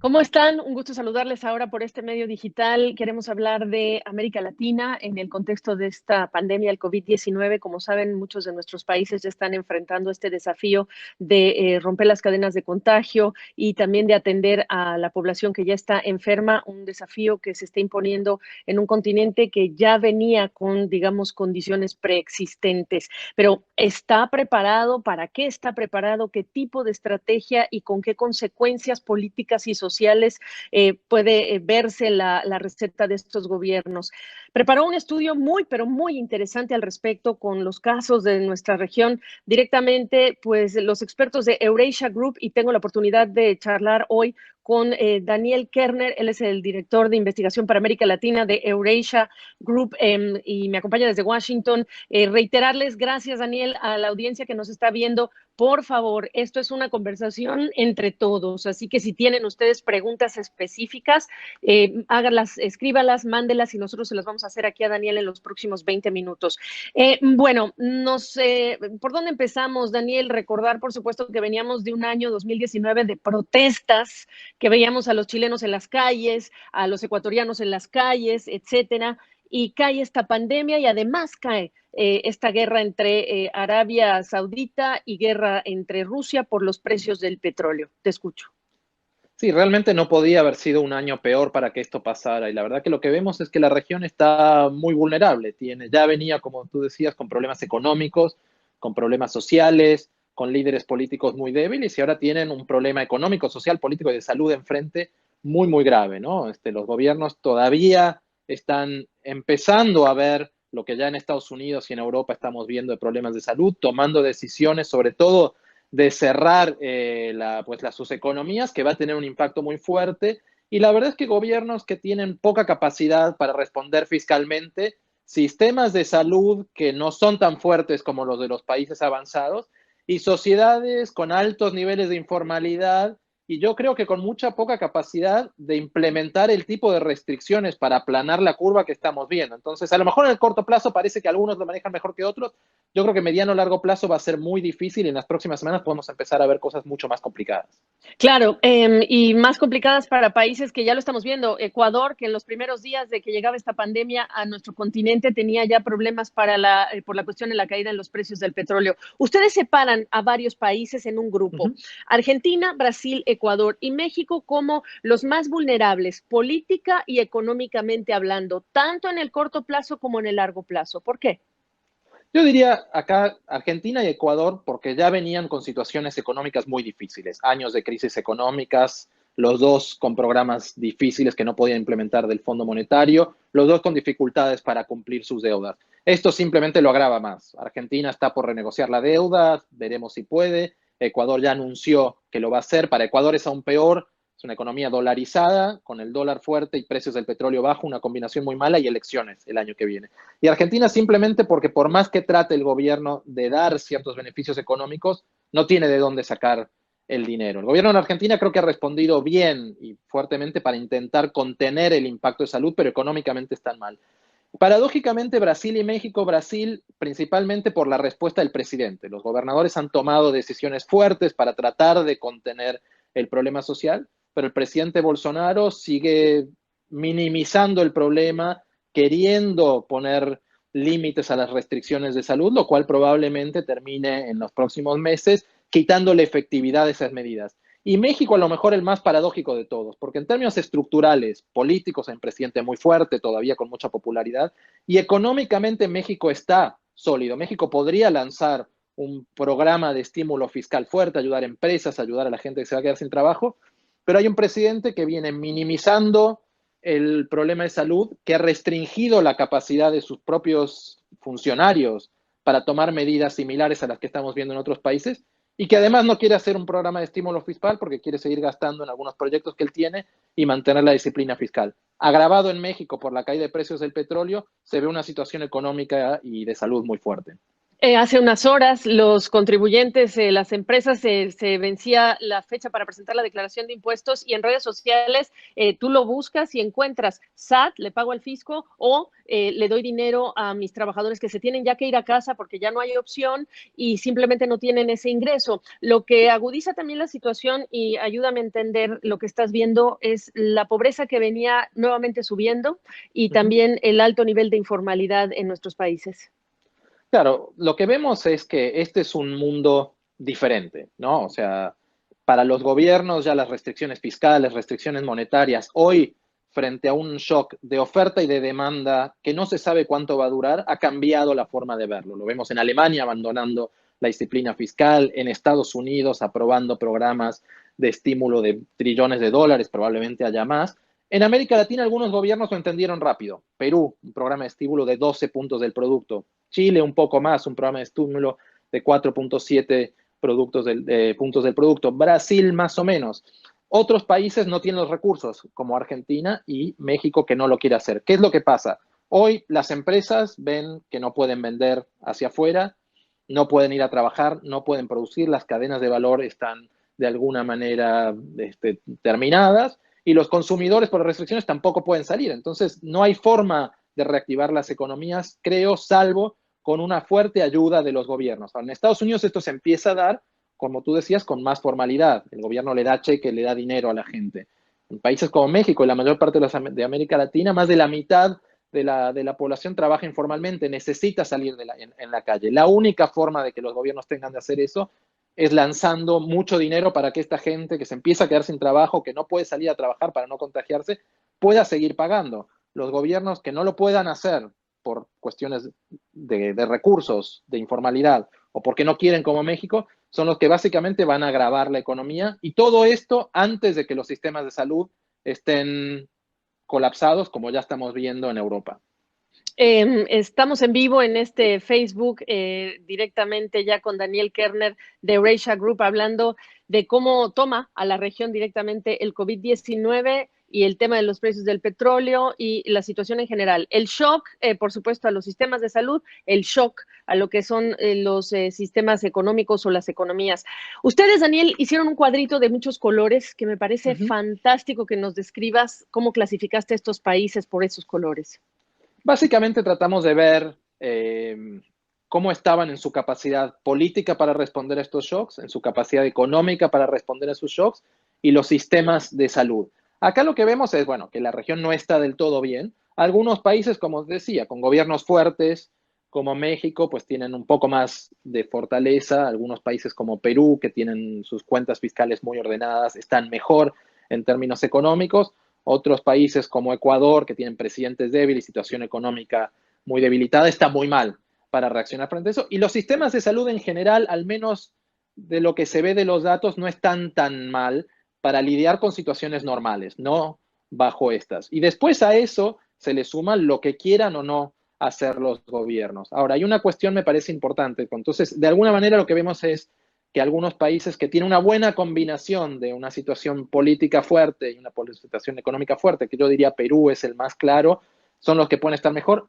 ¿Cómo están? Un gusto saludarles ahora por este medio digital. Queremos hablar de América Latina en el contexto de esta pandemia, el COVID-19. Como saben, muchos de nuestros países ya están enfrentando este desafío de romper las cadenas de contagio y también de atender a la población que ya está enferma, un desafío que se está imponiendo en un continente que ya venía con, digamos, condiciones preexistentes. Pero ¿está preparado? ¿Para qué está preparado? ¿Qué tipo de estrategia y con qué consecuencias políticas y sociales puede verse la receta de estos gobiernos? Preparó un estudio muy, pero muy interesante al respecto con los casos de nuestra región directamente, pues los expertos de Eurasia Group, y tengo la oportunidad de charlar hoy con Daniel Kerner. Él es el director de investigación para América Latina de Eurasia Group y me acompaña desde Washington. Reiterarles gracias, Daniel, a la audiencia que nos está viendo. Por favor, esto es una conversación entre todos, así que si tienen ustedes preguntas específicas, háganlas, escríbalas, mándelas y nosotros se las vamos a hacer aquí a Daniel en los próximos 20 minutos. Bueno, no sé, ¿por dónde empezamos, Daniel? Recordar, por supuesto, que veníamos de un año 2019 de protestas, que veíamos a los chilenos en las calles, a los ecuatorianos en las calles, etcétera, y cae esta pandemia y además cae esta guerra entre Arabia Saudita y guerra entre Rusia por los precios del petróleo. Te escucho. Sí, realmente no podía haber sido un año peor para que esto pasara. Y la verdad que lo que vemos es que la región está muy vulnerable. Ya venía, como tú decías, con problemas económicos, con problemas sociales, con líderes políticos muy débiles y ahora tienen un problema económico, social, político y de salud enfrente muy, muy grave, ¿no? Los gobiernos todavía están empezando a ver lo que ya en Estados Unidos y en Europa estamos viendo de problemas de salud, tomando decisiones, sobre todo de cerrar sus economías, que va a tener un impacto muy fuerte. Y la verdad es que gobiernos que tienen poca capacidad para responder fiscalmente, sistemas de salud que no son tan fuertes como los de los países avanzados y sociedades con altos niveles de informalidad y yo creo que con mucha poca capacidad de implementar el tipo de restricciones para aplanar la curva que estamos viendo. Entonces, a lo mejor en el corto plazo parece que algunos lo manejan mejor que otros. Yo creo que mediano o largo plazo va a ser muy difícil y en las próximas semanas podemos empezar a ver cosas mucho más complicadas. Claro, y más complicadas para países que ya lo estamos viendo. Ecuador, que en los primeros días de que llegaba esta pandemia a nuestro continente tenía ya problemas por la cuestión de la caída en los precios del petróleo. Ustedes separan a varios países en un Uh grupo, -huh. Argentina, Brasil, Ecuador y México como los más vulnerables, política y económicamente hablando, tanto en el corto plazo como en el largo plazo. ¿Por qué? Yo diría acá Argentina y Ecuador porque ya venían con situaciones económicas muy difíciles, años de crisis económicas, los dos con programas difíciles que no podían implementar del Fondo Monetario, los dos con dificultades para cumplir sus deudas. Esto simplemente lo agrava más. Argentina está por renegociar la deuda, veremos si puede. Ecuador ya anunció que lo va a hacer. Para Ecuador es aún peor. Es una economía dolarizada, con el dólar fuerte y precios del petróleo bajo, una combinación muy mala y elecciones el año que viene. Y Argentina simplemente porque por más que trate el gobierno de dar ciertos beneficios económicos, no tiene de dónde sacar el dinero. El gobierno de Argentina creo que ha respondido bien y fuertemente para intentar contener el impacto de salud, pero económicamente están mal. Paradójicamente, Brasil y México, Brasil principalmente por la respuesta del presidente. Los gobernadores han tomado decisiones fuertes para tratar de contener el problema social, pero el presidente Bolsonaro sigue minimizando el problema, queriendo poner límites a las restricciones de salud, lo cual probablemente termine en los próximos meses quitándole efectividad a esas medidas. Y México a lo mejor el más paradójico de todos, porque en términos estructurales, políticos, hay un presidente muy fuerte, todavía con mucha popularidad, y económicamente México está sólido. México podría lanzar un programa de estímulo fiscal fuerte, ayudar a empresas, ayudar a la gente que se va a quedar sin trabajo, pero hay un presidente que viene minimizando el problema de salud, que ha restringido la capacidad de sus propios funcionarios para tomar medidas similares a las que estamos viendo en otros países, y que además no quiere hacer un programa de estímulo fiscal porque quiere seguir gastando en algunos proyectos que él tiene y mantener la disciplina fiscal. Agravado en México por la caída de precios del petróleo, se ve una situación económica y de salud muy fuerte. Hace unas horas, los contribuyentes, las empresas, se vencía la fecha para presentar la declaración de impuestos y en redes sociales tú lo buscas y encuentras SAT, le pago al fisco o le doy dinero a mis trabajadores que se tienen ya que ir a casa porque ya no hay opción y simplemente no tienen ese ingreso. Lo que agudiza también la situación y ayúdame a entender lo que estás viendo es la pobreza que venía nuevamente subiendo y Ujú. también el alto nivel de informalidad en nuestros países. Claro, lo que vemos es que este es un mundo diferente, ¿no? O sea, para los gobiernos ya las restricciones fiscales, restricciones monetarias, hoy frente a un shock de oferta y de demanda que no se sabe cuánto va a durar, ha cambiado la forma de verlo. Lo vemos en Alemania abandonando la disciplina fiscal, en Estados Unidos aprobando programas de estímulo de trillones de dólares, probablemente haya más. En América Latina algunos gobiernos lo entendieron rápido. Perú, un programa de estímulo de 12 puntos del producto. Chile un poco más, un programa de estímulo de 4.7 puntos del producto. Brasil más o menos. Otros países no tienen los recursos, como Argentina y México, que no lo quiere hacer. ¿Qué es lo que pasa? Hoy las empresas ven que no pueden vender hacia afuera, no pueden ir a trabajar, no pueden producir, las cadenas de valor están de alguna manera terminadas y los consumidores por restricciones tampoco pueden salir. Entonces, no hay forma de reactivar las economías, creo, salvo con una fuerte ayuda de los gobiernos. Ahora, en Estados Unidos esto se empieza a dar, como tú decías, con más formalidad. El gobierno le da cheque, le da dinero a la gente. En países como México y la mayor parte de América Latina, más de la mitad de la población trabaja informalmente, necesita salir en la calle. La única forma de que los gobiernos tengan de hacer eso es lanzando mucho dinero para que esta gente que se empieza a quedar sin trabajo, que no puede salir a trabajar para no contagiarse, pueda seguir pagando. Los gobiernos que no lo puedan hacer por cuestiones de recursos, de informalidad, o porque no quieren como México, son los que básicamente van a agravar la economía y todo esto antes de que los sistemas de salud estén colapsados, como ya estamos viendo en Europa. Estamos en vivo en este Facebook directamente ya con Daniel Kerner de Eurasia Group hablando de cómo toma a la región directamente el COVID-19 y el tema de los precios del petróleo y la situación en general. El shock, por supuesto, a los sistemas de salud, el shock a lo que son los sistemas económicos o las economías. Ustedes, Daniel, hicieron un cuadrito de muchos colores que me Uh parece -huh. fantástico que nos describas cómo clasificaste estos países por esos colores. Básicamente tratamos de ver cómo estaban en su capacidad política para responder a estos shocks, en su capacidad económica para responder a esos shocks y los sistemas de salud. Acá lo que vemos es, bueno, que la región no está del todo bien. Algunos países, como os decía, con gobiernos fuertes, como México, pues tienen un poco más de fortaleza. Algunos países como Perú, que tienen sus cuentas fiscales muy ordenadas, están mejor en términos económicos. Otros países como Ecuador, que tienen presidentes débiles y situación económica muy debilitada, está muy mal para reaccionar frente a eso. Y los sistemas de salud en general, al menos de lo que se ve de los datos, no están tan mal para lidiar con situaciones normales, no bajo estas. Y después a eso se le suma lo que quieran o no hacer los gobiernos. Ahora, hay una cuestión me parece importante. Entonces, de alguna manera lo que vemos es que algunos países que tienen una buena combinación de una situación política fuerte y una situación económica fuerte, que yo diría Perú es el más claro, son los que pueden estar mejor.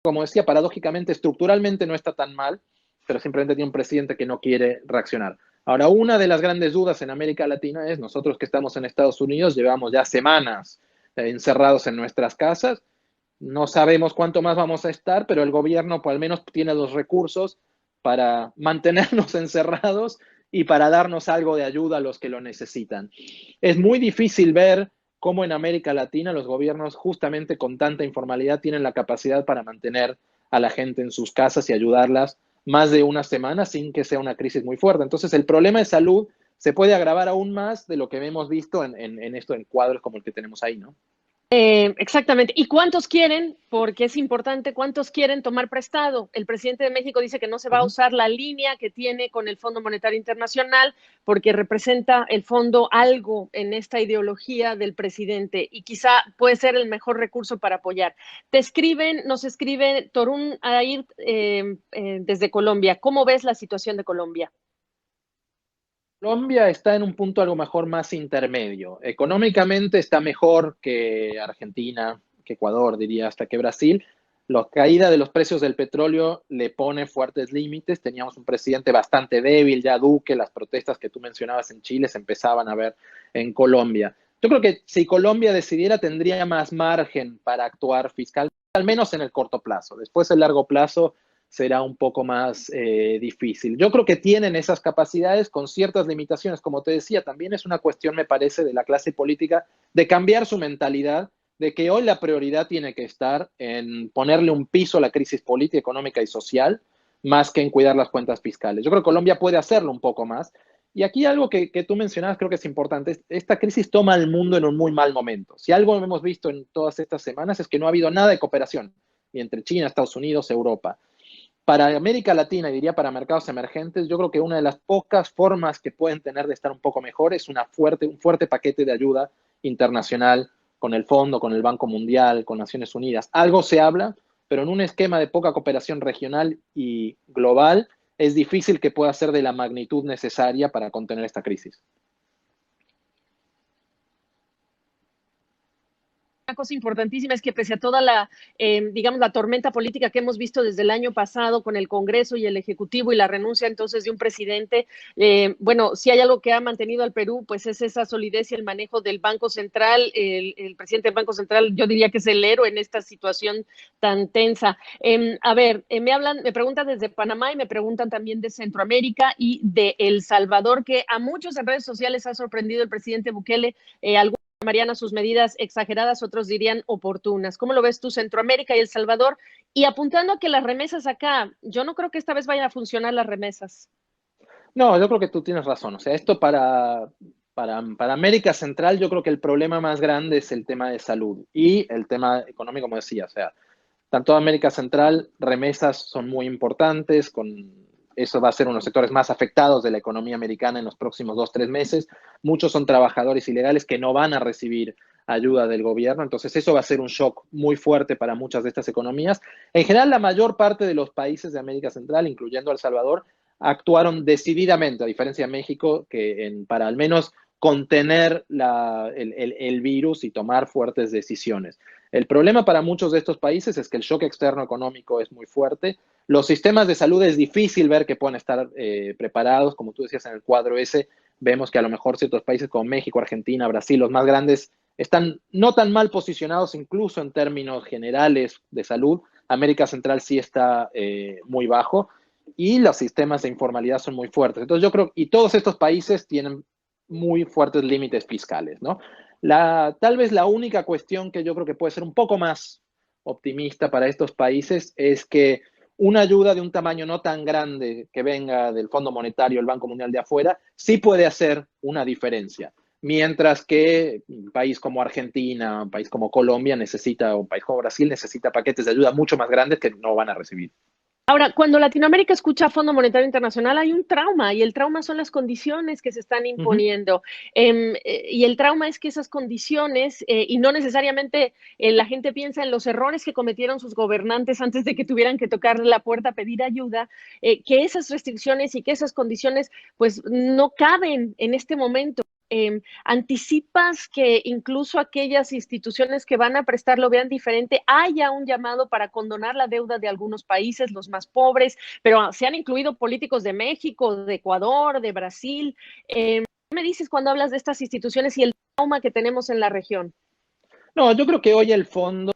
Como decía, paradójicamente, estructuralmente no está tan mal, pero simplemente tiene un presidente que no quiere reaccionar. Ahora, una de las grandes dudas en América Latina es, nosotros que estamos en Estados Unidos, llevamos ya semanas encerrados en nuestras casas, no sabemos cuánto más vamos a estar, pero el gobierno pues, al menos tiene los recursos para mantenernos encerrados y para darnos algo de ayuda a los que lo necesitan. Es muy difícil ver cómo en América Latina los gobiernos justamente con tanta informalidad tienen la capacidad para mantener a la gente en sus casas y ayudarlas más de una semana sin que sea una crisis muy fuerte. Entonces el problema de salud se puede agravar aún más de lo que hemos visto en esto en cuadros como el que tenemos ahí, ¿no? Exactamente. ¿Y cuántos quieren? Porque es importante, ¿cuántos quieren tomar prestado? El presidente de México dice que no se va a usar la línea que tiene con el Fondo Monetario Internacional porque representa el fondo algo en esta ideología del presidente y quizá puede ser el mejor recurso para apoyar. Nos escribe Torún Air desde Colombia. ¿Cómo ves la situación de Colombia? Colombia está en un punto algo mejor más intermedio. Económicamente está mejor que Argentina, que Ecuador, diría, hasta que Brasil. La caída de los precios del petróleo le pone fuertes límites. Teníamos un presidente bastante débil, ya Duque, las protestas que tú mencionabas en Chile se empezaban a ver en Colombia. Yo creo que si Colombia decidiera tendría más margen para actuar fiscal, al menos en el corto plazo. Después, el largo plazo será un poco más difícil. Yo creo que tienen esas capacidades con ciertas limitaciones. Como te decía, también es una cuestión, me parece, de la clase política de cambiar su mentalidad, de que hoy la prioridad tiene que estar en ponerle un piso a la crisis política, económica y social, más que en cuidar las cuentas fiscales. Yo creo que Colombia puede hacerlo un poco más. Y aquí algo que tú mencionabas creo que es importante. Esta crisis toma al mundo en un muy mal momento. Si algo hemos visto en todas estas semanas es que no ha habido nada de cooperación entre China, Estados Unidos, Europa. Para América Latina y diría para mercados emergentes, yo creo que una de las pocas formas que pueden tener de estar un poco mejor es un fuerte paquete de ayuda internacional con el Fondo, con el Banco Mundial, con Naciones Unidas. Algo se habla, pero en un esquema de poca cooperación regional y global es difícil que pueda ser de la magnitud necesaria para contener esta crisis. Una cosa importantísima es que pese a toda digamos, la tormenta política que hemos visto desde el año pasado con el Congreso y el Ejecutivo y la renuncia entonces de un presidente, bueno, si hay algo que ha mantenido al Perú, pues es esa solidez y el manejo del Banco Central. El presidente del Banco Central, yo diría que es el héroe en esta situación tan tensa. A ver, me preguntan desde Panamá y me preguntan también de Centroamérica y de El Salvador, que a muchos en redes sociales ha sorprendido el presidente Bukele. Algunos llamarían a sus medidas exageradas, otros dirían oportunas. ¿Cómo lo ves tú, Centroamérica y El Salvador? Y apuntando a que las remesas acá, yo no creo que esta vez vayan a funcionar las remesas. No, yo creo que tú tienes razón. O sea, esto para América Central, yo creo que el problema más grande es el tema de salud y el tema económico, como decía. O sea, tanto América Central, remesas son muy importantes, eso va a ser uno de los sectores más afectados de la economía americana en los próximos 2, 3 meses. Muchos son trabajadores ilegales que no van a recibir ayuda del gobierno, entonces eso va a ser un shock muy fuerte para muchas de estas economías. En general, la mayor parte de los países de América Central, incluyendo El Salvador, actuaron decididamente, a diferencia de México, que para al menos contener el virus y tomar fuertes decisiones. El problema para muchos de estos países es que el shock externo económico es muy fuerte. Los sistemas de salud es difícil ver que puedan estar preparados. Como tú decías en el cuadro ese, vemos que a lo mejor ciertos países como México, Argentina, Brasil, los más grandes, están no tan mal posicionados incluso en términos generales de salud. América Central sí está muy bajo y los sistemas de informalidad son muy fuertes. Entonces yo creo, y todos estos países tienen muy fuertes límites fiscales, ¿no? Tal vez la única cuestión que yo creo que puede ser un poco más optimista para estos países es que una ayuda de un tamaño no tan grande que venga del Fondo Monetario, el Banco Mundial de afuera, sí puede hacer una diferencia. Mientras que un país como Argentina, un país como Colombia necesita, o un país como Brasil necesita paquetes de ayuda mucho más grandes que no van a recibir. Ahora, cuando Latinoamérica escucha Fondo Monetario Internacional, hay un trauma y el trauma son las condiciones que se están Uh -huh. imponiendo. Y el trauma es que esas condiciones, y no necesariamente la gente piensa en los errores que cometieron sus gobernantes antes de que tuvieran que tocar la puerta a pedir ayuda, que esas restricciones y que esas condiciones pues no caben en este momento. ¿Anticipas que incluso aquellas instituciones que van a prestar lo vean diferente? Haya un llamado para condonar la deuda de algunos países, los más pobres, pero se han incluido políticos de México, de Ecuador, de Brasil. ¿Qué me dices cuando hablas de estas instituciones y el trauma que tenemos en la región? No, yo creo que hoy el fondo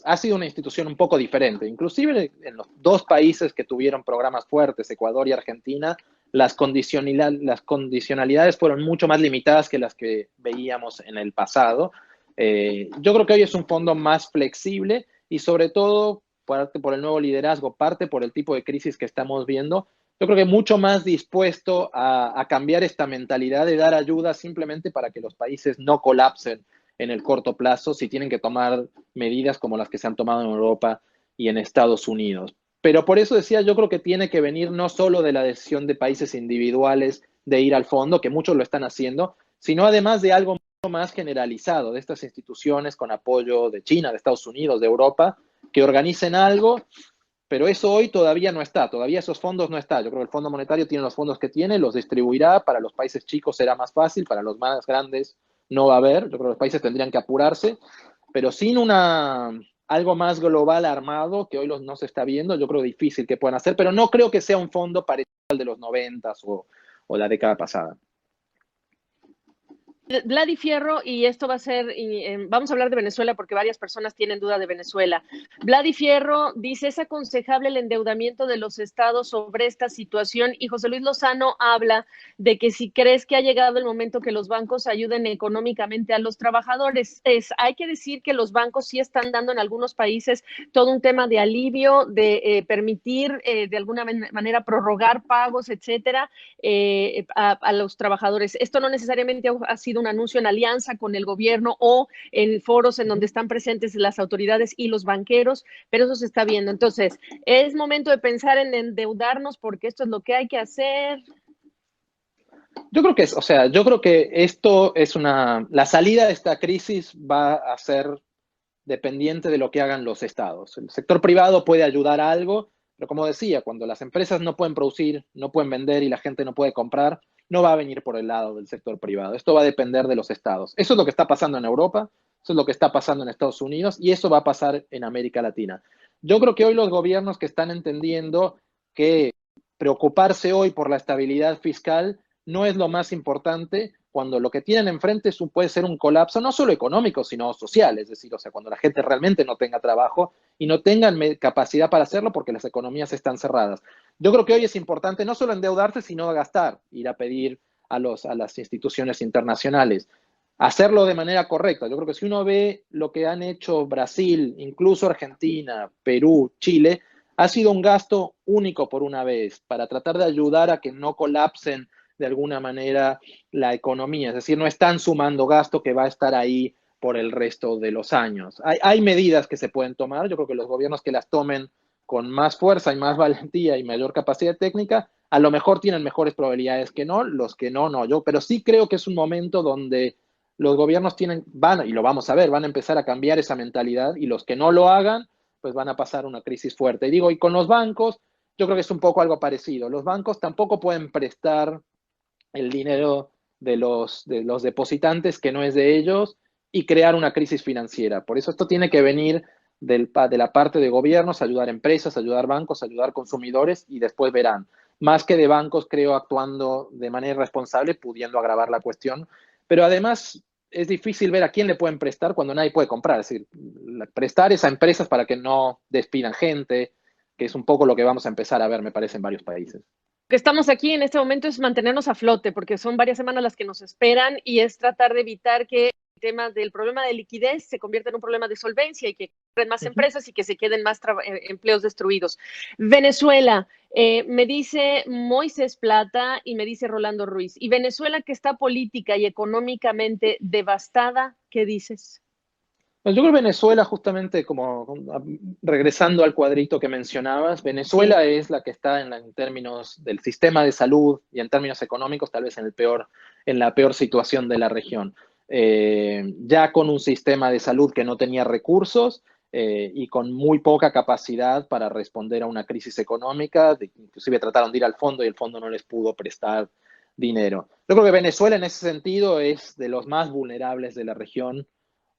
ha sido una institución un poco diferente. Inclusive en los dos países que tuvieron programas fuertes, Ecuador y Argentina, las condicionalidades fueron mucho más limitadas que las que veíamos en el pasado. Yo creo que hoy es un fondo más flexible y sobre todo, parte por el nuevo liderazgo, parte por el tipo de crisis que estamos viendo, yo creo que mucho más dispuesto a cambiar esta mentalidad de dar ayuda simplemente para que los países no colapsen en el corto plazo si tienen que tomar medidas como las que se han tomado en Europa y en Estados Unidos. Pero por eso decía, yo creo que tiene que venir no solo de la decisión de países individuales de ir al fondo, que muchos lo están haciendo, sino además de algo mucho más generalizado, de estas instituciones con apoyo de China, de Estados Unidos, de Europa, que organicen algo, pero eso hoy todavía no está, todavía esos fondos no están. Yo creo que el Fondo Monetario tiene los fondos que tiene, los distribuirá, para los países chicos será más fácil, para los más grandes no va a haber. Yo creo que los países tendrían que apurarse, pero sin una algo más global armado que hoy no se está viendo, yo creo difícil que puedan hacer, pero no creo que sea un fondo parecido al de los 90 o la década pasada. Vladi Fierro, y esto va a ser, vamos a hablar de Venezuela porque varias personas tienen duda de Venezuela. Vladi Fierro dice, es aconsejable el endeudamiento de los estados sobre esta situación, y José Luis Lozano habla de que si crees que ha llegado el momento que los bancos ayuden económicamente a los trabajadores. Hay que decir que los bancos sí están dando en algunos países todo un tema de alivio, de permitir de alguna manera prorrogar pagos, etcétera, a los trabajadores. Esto no necesariamente ha sido un anuncio en alianza con el gobierno o en foros en donde están presentes las autoridades y los banqueros, pero eso se está viendo. Entonces, es momento de pensar en endeudarnos porque esto es lo que hay que hacer. Yo creo que o sea, yo creo que esto es la salida de esta crisis va a ser dependiente de lo que hagan los estados. El sector privado puede ayudar a algo, pero como decía, cuando las empresas no pueden producir, no pueden vender y la gente no puede comprar, no va a venir por el lado del sector privado. Esto va a depender de los estados. Eso es lo que está pasando en Europa, eso es lo que está pasando en Estados Unidos y eso va a pasar en América Latina. Yo creo que hoy los gobiernos que están entendiendo que preocuparse hoy por la estabilidad fiscal no es lo más importante cuando lo que tienen enfrente puede ser un colapso no solo económico, sino social, es decir, o sea, cuando la gente realmente no tenga trabajo y no tengan capacidad para hacerlo porque las economías están cerradas. Yo creo que hoy es importante no solo endeudarse, sino gastar, ir a pedir a las instituciones internacionales, hacerlo de manera correcta. Yo creo que si uno ve lo que han hecho Brasil, incluso Argentina, Perú, Chile, ha sido un gasto único por una vez para tratar de ayudar a que no colapsen de alguna manera la economía, es decir, no están sumando gasto que va a estar ahí por el resto de los años. Hay medidas que se pueden tomar, yo creo que los gobiernos que las tomen con más fuerza y más valentía y mayor capacidad técnica, a lo mejor tienen mejores probabilidades que no, los que no, no. Pero sí creo que es un momento donde los gobiernos y lo vamos a ver, van a empezar a cambiar esa mentalidad y los que no lo hagan, pues van a pasar una crisis fuerte. Y con los bancos, yo creo que es un poco algo parecido. Los bancos tampoco pueden prestar el dinero de los depositantes que no es de ellos y crear una crisis financiera. Por eso esto tiene que venir de la parte de gobiernos, ayudar empresas, ayudar bancos, ayudar consumidores y después verán. Más que de bancos, creo, actuando de manera responsable, pudiendo agravar la cuestión. Pero además es difícil ver a quién le pueden prestar cuando nadie puede comprar. Es decir, prestar es a empresas para que no despidan gente, que es un poco lo que vamos a empezar a ver, me parece, en varios países. Que estamos aquí en este momento es mantenernos a flote, porque son varias semanas las que nos esperan y es tratar de evitar que el tema del problema de liquidez se convierta en un problema de solvencia y que queden más empresas y que se queden más empleos destruidos. Venezuela, me dice Moisés Plata y me dice Rolando Ruiz. Y Venezuela, que está política y económicamente devastada, ¿qué dices? Pues yo creo que Venezuela, justamente como regresando al cuadrito que mencionabas, Sí. Venezuela es la que está en términos del sistema de salud y en términos económicos, tal vez en la peor situación de la región. Ya con un sistema de salud que no tenía recursos y con muy poca capacidad para responder a una crisis económica, inclusive trataron de ir al fondo y el fondo no les pudo prestar dinero. Yo creo que Venezuela en ese sentido es de los más vulnerables de la región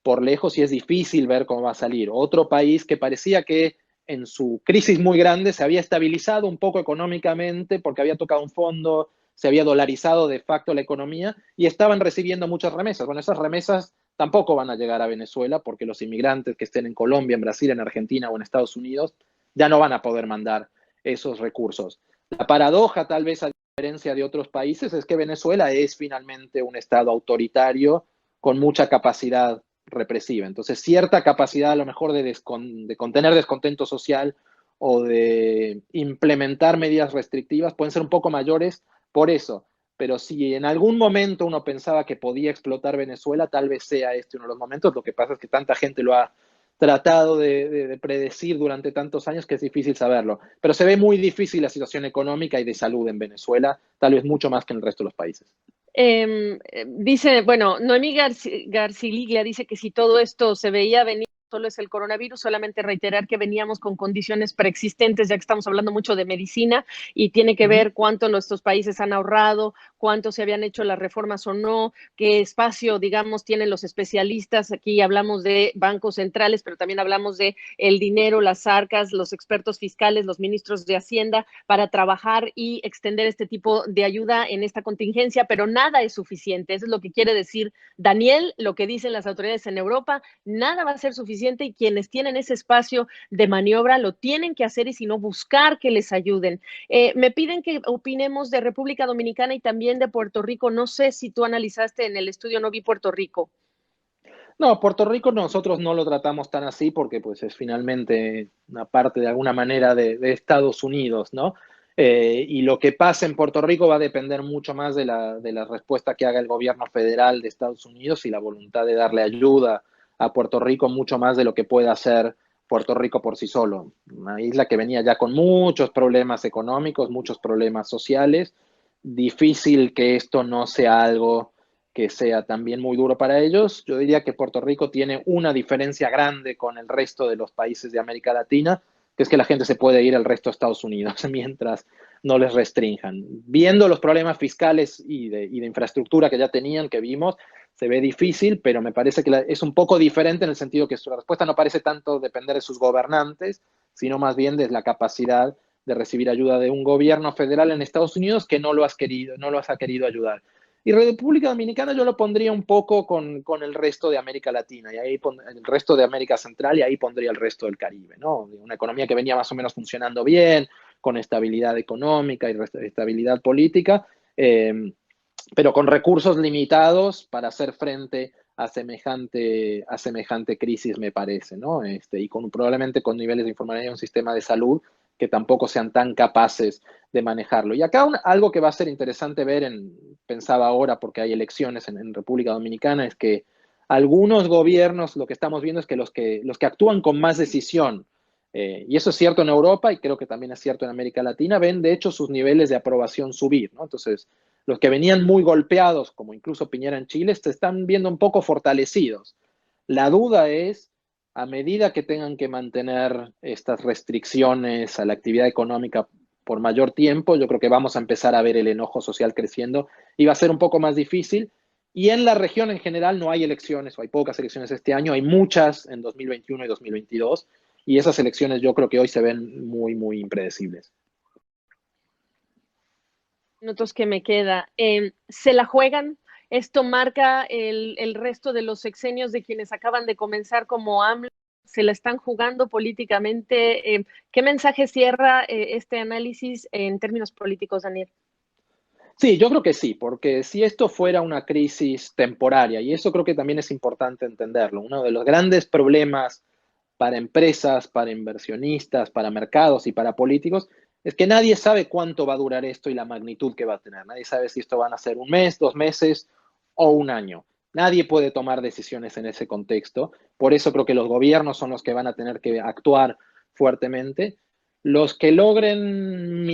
por lejos y es difícil ver cómo va a salir. Otro país que parecía que en su crisis muy grande se había estabilizado un poco económicamente porque había tocado un fondo, se había dolarizado de facto la economía y estaban recibiendo muchas remesas. Bueno, esas remesas tampoco van a llegar a Venezuela porque los inmigrantes que estén en Colombia, en Brasil, en Argentina o en Estados Unidos ya no van a poder mandar esos recursos. La paradoja, tal vez a diferencia de otros países, es que Venezuela es finalmente un estado autoritario con mucha capacidad represiva. Entonces, cierta capacidad a lo mejor de contener descontento social o de implementar medidas restrictivas pueden ser un poco mayores por eso. Pero si en algún momento uno pensaba que podía explotar Venezuela, tal vez sea este uno de los momentos. Lo que pasa es que tanta gente lo ha tratado de predecir durante tantos años que es difícil saberlo. Pero se ve muy difícil la situación económica y de salud en Venezuela, tal vez mucho más que en el resto de los países. Dice, bueno, Noemí Garciliglia dice que si todo esto se veía venir, solo es el coronavirus, solamente reiterar que veníamos con condiciones preexistentes, ya que estamos hablando mucho de medicina y tiene que ver cuánto nuestros países han ahorrado, cuánto se habían hecho las reformas o no, qué espacio, digamos, tienen los especialistas. Aquí hablamos de bancos centrales, pero también hablamos de el dinero, las arcas, los expertos fiscales, los ministros de Hacienda para trabajar y extender este tipo de ayuda en esta contingencia, pero nada es suficiente. Eso es lo que quiere decir Daniel, lo que dicen las autoridades en Europa, nada va a ser suficiente y quienes tienen ese espacio de maniobra lo tienen que hacer y si no buscar que les ayuden. Me piden que opinemos de República Dominicana y también de Puerto Rico. No sé si tú analizaste en el estudio, no vi Puerto Rico. No, Puerto Rico nosotros no lo tratamos tan así porque pues es finalmente una parte de alguna manera de Estados Unidos, ¿no? Y lo que pasa en Puerto Rico va a depender mucho más de la respuesta que haga el gobierno federal de Estados Unidos y la voluntad de darle ayuda a Puerto Rico, mucho más de lo que puede hacer Puerto Rico por sí solo. Una isla que venía ya con muchos problemas económicos, muchos problemas sociales. Difícil que esto no sea algo que sea también muy duro para ellos. Yo diría que Puerto Rico tiene una diferencia grande con el resto de los países de América Latina, que es que la gente se puede ir al resto de Estados Unidos mientras no les restrinjan. Viendo los problemas fiscales y de infraestructura que ya tenían, que vimos, se ve difícil, pero me parece que es un poco diferente en el sentido que su respuesta no parece tanto depender de sus gobernantes, sino más bien de la capacidad de recibir ayuda de un gobierno federal en Estados Unidos que no lo ha querido ayudar. Y República Dominicana yo lo pondría un poco con el resto de América Latina, y ahí el resto de América Central, y ahí pondría el resto del Caribe, ¿no? Una economía que venía más o menos funcionando bien, con estabilidad económica y estabilidad política, pero con recursos limitados para hacer frente a semejante crisis, me parece, ¿no? Y probablemente con niveles de informalidad y un sistema de salud que tampoco sean tan capaces de manejarlo. Y acá algo que va a ser interesante ver, pensaba ahora porque hay elecciones en República Dominicana, es que algunos gobiernos, lo que estamos viendo es que los que actúan con más decisión, y eso es cierto en Europa y creo que también es cierto en América Latina, ven de hecho sus niveles de aprobación subir, ¿no? Entonces, los que venían muy golpeados, como incluso Piñera en Chile, se están viendo un poco fortalecidos. La duda es, a medida que tengan que mantener estas restricciones a la actividad económica por mayor tiempo, yo creo que vamos a empezar a ver el enojo social creciendo y va a ser un poco más difícil. Y en la región en general no hay elecciones, o hay pocas elecciones este año, hay muchas en 2021 y 2022, y esas elecciones yo creo que hoy se ven muy, muy impredecibles. Minutos que me queda. ¿Se la juegan? ¿Esto marca el resto de los sexenios de quienes acaban de comenzar como AMLO? ¿Se la están jugando políticamente? ¿Qué mensaje cierra este análisis en términos políticos, Daniel? Sí, yo creo que sí, porque si esto fuera una crisis temporaria, y eso creo que también es importante entenderlo, uno de los grandes problemas para empresas, para inversionistas, para mercados y para políticos, es que nadie sabe cuánto va a durar esto y la magnitud que va a tener. Nadie sabe si esto van a ser un mes, 2 meses o un año. Nadie puede tomar decisiones en ese contexto. Por eso creo que los gobiernos son los que van a tener que actuar fuertemente. Los que logren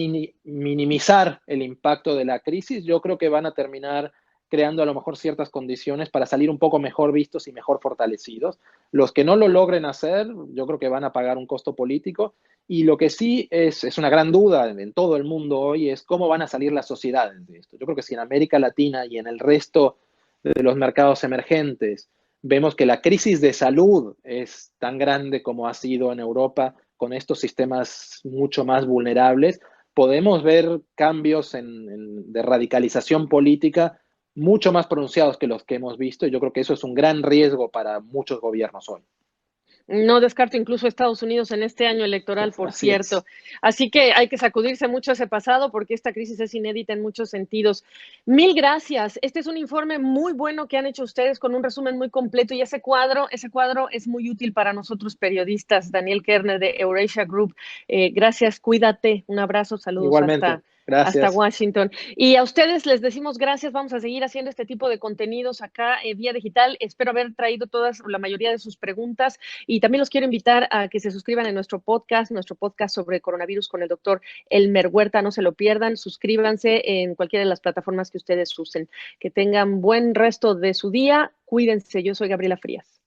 minimizar el impacto de la crisis, yo creo que van a terminar creando a lo mejor ciertas condiciones para salir un poco mejor vistos y mejor fortalecidos. Los que no lo logren hacer, yo creo que van a pagar un costo político. Y lo que sí es una gran duda en todo el mundo hoy es cómo van a salir las sociedades de esto. Yo creo que si en América Latina y en el resto de los mercados emergentes vemos que la crisis de salud es tan grande como ha sido en Europa, con estos sistemas mucho más vulnerables, podemos ver cambios de radicalización política mucho más pronunciados que los que hemos visto, y yo creo que eso es un gran riesgo para muchos gobiernos hoy. No descarto incluso Estados Unidos en este año electoral, por Así cierto. es. Así que hay que sacudirse mucho ese pasado porque esta crisis es inédita en muchos sentidos. Mil gracias. Este es un informe muy bueno que han hecho ustedes con un resumen muy completo y ese cuadro es muy útil para nosotros periodistas. Daniel Kerner de Eurasia Group. Gracias, cuídate. Un abrazo, saludos Igualmente. hasta Gracias. Washington. Y a ustedes les decimos gracias, vamos a seguir haciendo este tipo de contenidos acá vía digital. Espero haber traído todas, la mayoría de sus preguntas y también los quiero invitar a que se suscriban a nuestro podcast sobre coronavirus con el doctor Elmer Huerta. No se lo pierdan, suscríbanse en cualquiera de las plataformas que ustedes usen. Que tengan buen resto de su día. Cuídense, yo soy Gabriela Frías.